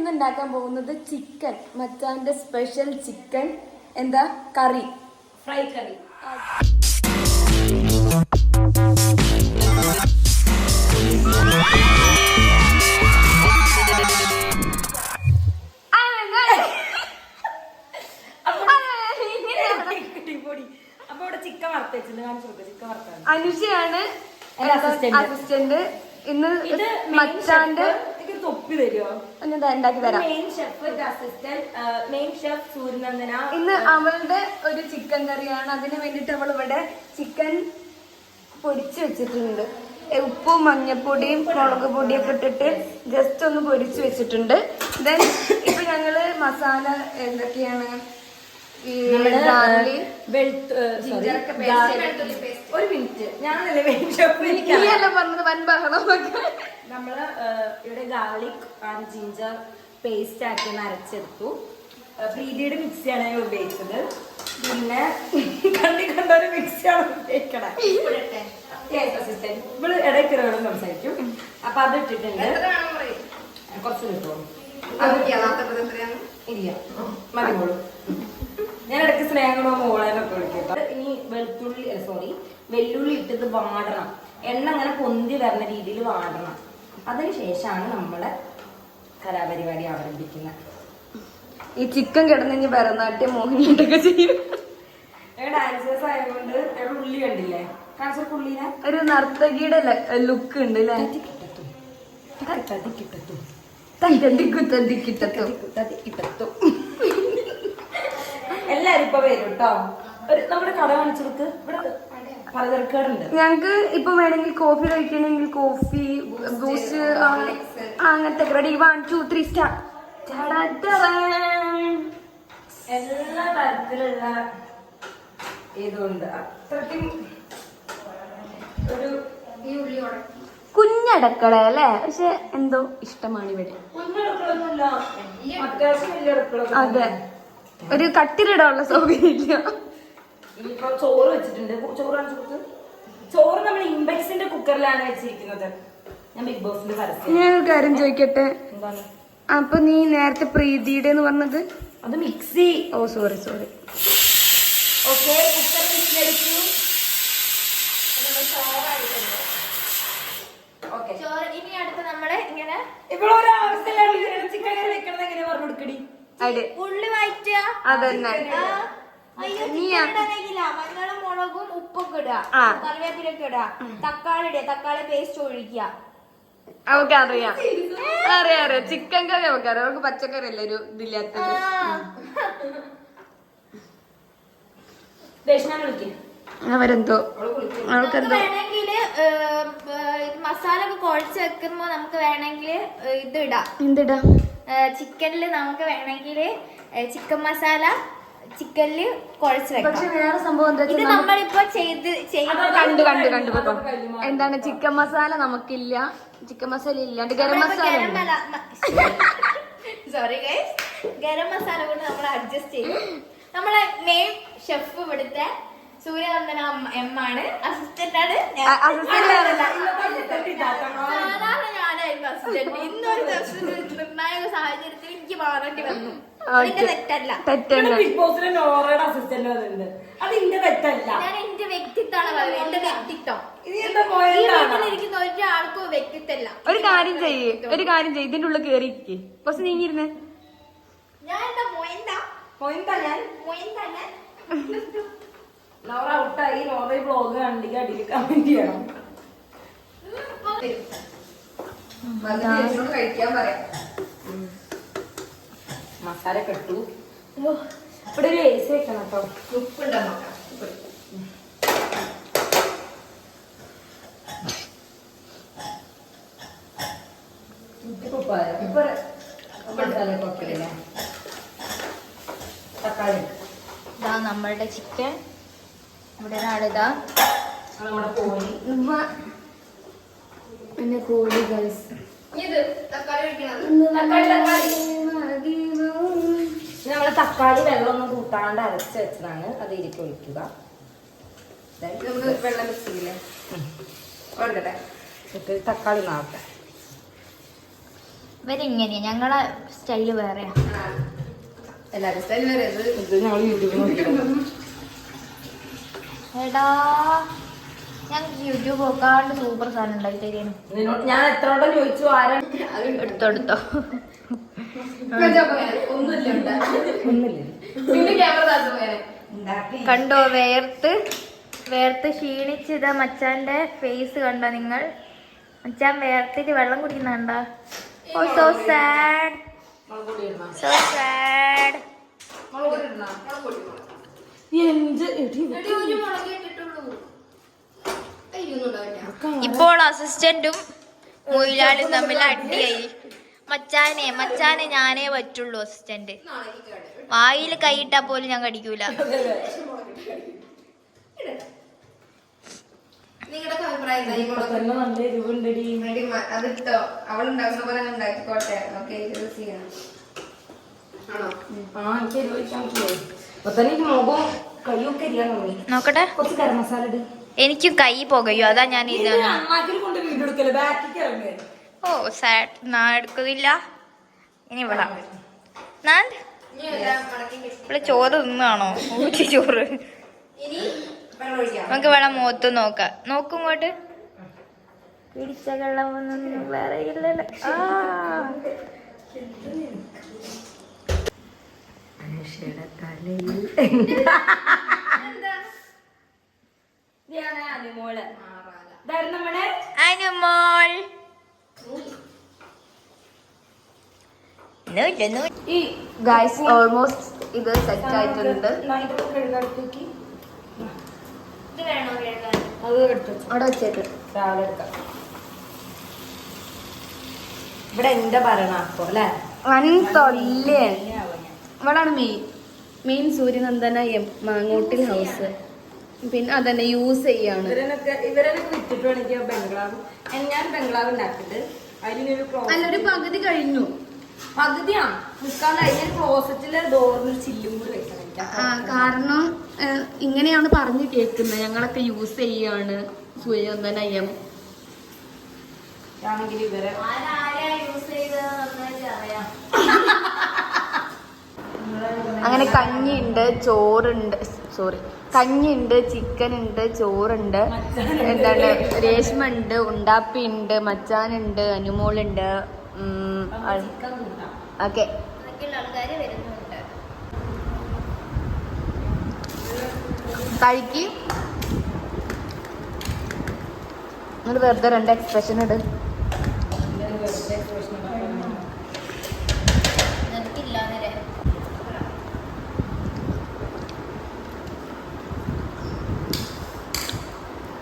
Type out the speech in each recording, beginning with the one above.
ഇന്ന് ഉണ്ടാക്കാൻ പോകുന്നത് ചിക്കൻ, മച്ചാന്റെ സ്പെഷ്യൽ ചിക്കൻ എന്താ കറി, ഫ്രൈ കറി. അനുഷയാണ് അസിസ്റ്റന്റ്. ഇന്ന് മച്ചാന്റെ തൊപ്പി തരുമോ? ഉണ്ടാക്കി തരാം. ഇന്ന് അവളുടെ ഒരു ചിക്കൻ കറിയാണ്. അതിന് വേണ്ടിട്ട് അവൾ ഇവിടെ ചിക്കൻ പൊരിച്ചു വെച്ചിട്ടുണ്ട്. ഉപ്പും മഞ്ഞപ്പൊടിയും മുളക് പൊടിയൊക്കെ ഇട്ടിട്ട് ജസ്റ്റ് ഒന്ന് പൊരിച്ചു വെച്ചിട്ടുണ്ട്. ദെൻ ഇപ്പൊ ഞങ്ങള് മസാല എന്തൊക്കെയാണ്, ഒരു മിനിറ്റ്, ഞാനല്ലേ പറഞ്ഞത് വൻ ബഹളമൊക്കെ. നമ്മള് ഇവിടെ ഗാർലിക് ആൻഡ് ജിഞ്ചർ പേസ്റ്റ് ആക്കി അരച്ചെടുത്തു. പ്രീതിയുടെ മിക്സിയാണ് ഞാൻ ഉപയോഗിച്ചത്. പിന്നെ കണ്ടൊരു മിക്സിയാണ് ഉപയോഗിക്കണേ. ഇവള് ഇടയ്ക്കിറോടും സംസാരിക്കും. അപ്പൊ അത് ഇട്ടിട്ടുണ്ട്. കുറച്ച് കിട്ടുമോ? ഇല്ല, മതിമോളൂ. ഞാൻ ഇടയ്ക്ക് സ്നേഹങ്ങളോ മോളേനൊക്കെ വിളിക്കും. ഇനി വെല്ലുള്ളി ഇട്ടത് വാടണം. എണ്ണ അങ്ങനെ പൊന്തി വരുന്ന രീതിയിൽ വാടണം. അതിനുശേഷമാണ് നമ്മളെ കലാപരിപാടി ആരംഭിക്കുന്നത്. ഈ ചിക്കൻ കിടന്ന് ഭരതനാട്യം മോഹിനിയാട്ടൊക്കെ ചെയ്യും. ഡാൻസേഴ്സ് ആയതുകൊണ്ട് ഉള്ളി കണ്ടില്ലേ? ഉള്ളിനെ ഒരു നർത്തകിയുടെ ലുക്ക് ഉണ്ട് അല്ലേ? എല്ലാരും ഇപ്പൊ വരും കേട്ടോ. നമ്മുടെ കട കാണിച്ചെടുത്ത് ഇവിടെ പലചരക്കുകളുണ്ട്. ഞങ്ങക്ക് ഇപ്പൊ വേണമെങ്കിൽ കോഫി കഴിക്കണമെങ്കിൽ കോഫി, ബൂസ്റ്റ്, അങ്ങനത്തെ റെഡി. 1 2 3 സ്റ്റാർട്ട്. എല്ലാ തരത്തിലുള്ള ഇതുണ്ട്. അത്രയ്ക്കും ഒരു കുഞ്ഞടക്കള അല്ലേ? പക്ഷെ എന്തോ ഇഷ്ടമാണ് ഇവിടെ. അത്യാവശ്യം വലിയ അടുക്കള. അതെ, ഒരു കട്ടിലിടാനുള്ള സൗകര്യം ഇല്ല. ഇനിയിപ്പോ ചോറ് വെച്ചിട്ടുണ്ട്. ചോറ് നമ്മൾ ഇംബെക്സിന്റെ കുക്കറിലാണ് വെച്ചിരിക്കുന്നത്. ഞാൻ ബിഗ് ബോസിന്റെ പരസ്യം. ഞാൻ ഒരു കാര്യം ചോദിക്കട്ടെ, അപ്പൊ നീ നേരത്തെ പ്രീതിയുടെ എന്ന് പറഞ്ഞത് അത് mixie? Oh sorry. Okay, cooker വിസിലടിച്ചു. ഇനി അടുത്ത് നമ്മള് ഇങ്ങനെ ഇവിടെ ഒരു ആവശ്യമില്ല ചിക്കൻ കറി വെക്കണത് എങ്ങനെ പറഞ്ഞു കൊടുക്കടി. ഉള്ളി വഴറ്റുക. അതന്നെ. മഞ്ഞളും മുളകും ഉപ്പൊക്കെ ഇടുക, കറിവേപ്പിലൊക്കെ ഇടുക, തക്കാളി ഇടുക, തക്കാളി പേസ്റ്റ് ഒഴിക്കുക. അവക്ക് അറിയാം. ചിക്കൻ കറി അവക്കറിയാം. അവർക്ക് പച്ചക്കറി അല്ലേ ഒരു ഇതില്ലാത്തത്. അവരെന്തോ വേണമെങ്കിൽ മസാല ഒക്കെ കുഴച്ച് വെക്കുമ്പോ നമുക്ക് വേണമെങ്കിൽ ഇത് ഇടാം. എന്തിടാം? ചിക്കനില് നമുക്ക് വേണമെങ്കിൽ ചിക്കൻ മസാല ചിക്കനില് കുഴച്ച് വെക്കാം. പക്ഷെ വേറെ സംഭവം എന്താ ഇത് നമ്മളിപ്പോ കണ്ടു എന്താണ്, ചിക്കൻ മസാല നമുക്കില്ല. ചിക്കൻ മസാല ഇല്ലാണ്ട് ഗരം മസാല. സോറി ഗൈസ്, ഗരം മസാല കൊണ്ട് നമ്മൾ അഡ്ജസ്റ്റ് ചെയ്യും. നമ്മളെ മെയിൻ ഷെഫ് ഇവിടുത്തെ സൂര്യനന്ദന എം ആണ്. അസിസ്റ്റന്റ് ആണ്. സാധാരണ ഞാനായിരുന്നു അസിസ്റ്റന്റ്. ഇന്നൊരു നിർണായക സാഹചര്യത്തിൽ എനിക്ക് മാറേണ്ടി വന്നു. അതിന്റെ തെറ്റല്ല. ബിഗ് ബോസിലെ നോറയുടെ അസിസ്റ്റന്റ് ഞാൻ എന്റെ വ്യക്തിത്വമാണ് പറയുന്നത്. എന്റെ വ്യക്തിത്വം വീട്ടിലിരിക്കുന്ന ഒരാൾക്കും വ്യക്തിത്വമല്ല. ഒരു കാര്യം ചെയ്യ്, ഇതിന്റെ ഉള്ളിൽ കേറിയിരിക്കേ. കുറച്ച് നീങ്ങിരുന്നേ. ഞാൻ എന്താ മൊയന്താ ഞാൻ നോറ ഔട്ടായി. നോറ ഈ വ്ളോഗ് കണ്ടെങ്കിൽ അടിയിൽ കമന്റ് ചെയ്യണം. മസാല കെട്ടു. ഇവിടെ ഒരു ഏസി വെക്കണം കേട്ടോ. ഉപ്പുണ്ടോ നോക്കാം. തക്കാളി ഇതാ നമ്മളുടെ ചിക്കൻ. ഇവിടെ ഒരാളിതാ നമ്മുടെ കോഴി. പിന്നെ കോഴി ഗൈസ്. നമ്മള് തക്കാളി വെള്ളം ഒന്നും കൂട്ടാണ്ട് അരച്ച് വെച്ചതാണ്. അത് ഇരിക്കും ഒഴിക്കുക. വെള്ളം മിക്സ് ചെയ്യില്ലേ? തക്കാളി നാട്ടെ. ഇവരിങ്ങനെയാ, ഞങ്ങളെ സ്റ്റൈല് വേറെയാ. എല്ലാവരും സ്റ്റൈൽ വരെ ഇത് ഞങ്ങൾ യൂട്യൂബിൽ നോക്കിയിരുന്നു. എടാ ഞങ്ങൾക്ക് യൂട്യൂബ് നോക്കാണ്ട് സൂപ്പർ സാധനം ഉണ്ടാക്കി തരുന്നു. നിന്നോട് ഞാൻ എത്ര വട്ടം ചോദിച്ചു ആരാ എടുത്തോ എടുത്തോ. ഒന്നുമില്ല ഒന്നില്ല പിന്നെ ക്യാമറ പോയാലേ കണ്ടോ വേർത്ത് ക്ഷീണിച്ച് ഇതാ മച്ചാന്റെ ഫേസ് കണ്ടോ നിങ്ങൾ? മച്ചാൻ വേർത്തിട്ട് വെള്ളം കുടിക്കുന്നുണ്ടോ? ഓ സോ സാഡ്, സോ സാഡ്. എന്ത് ഇപ്പോൾ അസിസ്റ്റന്റും മൊയിലാളും തമ്മിൽ അടിയായി. മച്ചാനെ ഞാനേ പറ്റുള്ളൂ അസിസ്റ്റന്റ്. വായിൽ കൈയിട്ടാ പോലും ഞാൻ കടിക്കൂല. നിങ്ങളുടെ അഭിപ്രായം തന്നെ നല്ല എരിവുണ്ടടി. അതിട്ടോ അവളുണ്ടാക്കുന്ന പോലെ ഉണ്ടാക്കിക്കോട്ടെ. ഓക്കെ യൂസ് ചെയ്യണം ആണോ? ആ എനിക്ക് എരിവ് കഴിക്കാൻ പറ്റില്ലേ? അപ്പൊ തന്നെ എനിക്ക് മുഖം കൈയൊക്കെ എരിയാൻ തുടങ്ങി. നോക്കട്ടെ, കുറച്ച് ഗരം മസാല ഇട്. എനിക്ക് കൈ പുകയോ, അതാ ഞാൻ ഇത്. അമ്മാക്കിൽ കൊണ്ട് വീഡിയോ എടുക്കല്ലേ, ബാക്കിക്ക് ഇറങ്ങേ. ഓ സാഡ്, ഞാൻ എടുക്കുന്നില്ല. ഇനി ഇവിടെ ഞാൻ ഇവിടെ ചോറ് തിന്നാണോ? ഊറ്റി ചോറ്. നമുക്ക് വേണം മുഖത്ത് നോക്കാം. നോക്കും ഇങ്ങോട്ട്. പിടിച്ച വെള്ളമൊന്നും വേറെ ഇല്ലല്ലോ. മനുഷ്യയുടെ തലയിൽ അനുമോള് ഇതായിരുന്നു നമ്മുടെ അനുമോൾ. ഈ ഗൈസ് ഓൾമോസ്റ്റ് ഇത് സെറ്റ് ആയിട്ടുണ്ട്. കഴുകടുത്തേക്ക് ഇത് വേണോ കേൾക്കാൻ? അത് എടുത്തു അവിടെ വെച്ചേക്ക്. രാവിലെ എടുക്കാം. ഇവിടെ എന്റെ ഭരണാക്കോ അല്ലേ? തൊല്ലേ ഇവിടാണ് മെയിൻ സൂര്യനന്ദന മാങ്ങോട്ടിൽ ഹൗസ്. പിന്നെ അതന്നെ യൂസ് ചെയ്യാണ്. ഇവരൊക്കെ വിറ്റിട്ട് വേണമെങ്കിൽ ബംഗ്ലാവ് ഞാൻ ബംഗ്ലാവ് ഉണ്ടാക്കിയിട്ട് അതിനൊരു അല്ലൊരു പകുതി കഴിഞ്ഞു. പകുതിയാണ് നിൽക്കാൻ കഴിഞ്ഞ ക്ലോസറ്റില് ഡോറിന് ചില്ലും കൂടി വെക്കണം. കാരണം ഇങ്ങനെയാണ് പറഞ്ഞു കേൾക്കുന്നത്. ഞങ്ങളൊക്കെ യൂസ് ചെയ്യാണ് സൂര്യനന്ദന ആണെങ്കിൽ ഇവരെ അങ്ങനെ കഞ്ഞിയുണ്ട്, ചോറുണ്ട്, കഞ്ഞിയുണ്ട്, ചിക്കൻ ഉണ്ട്, ചോറുണ്ട്, എന്താണ് രേഷ്മ ഉണ്ട്, ഉണ്ടാപ്പി ഉണ്ട്, മച്ചാനുണ്ട്, അനുമോളുണ്ട്. ഓക്കെ കഴിക്ക്. നിങ്ങൾ വെറുതെ രണ്ട് എക്സ്പ്രഷൻ ഇട്.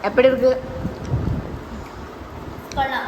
எப்படி இருக்கு? കൊള്ളാം.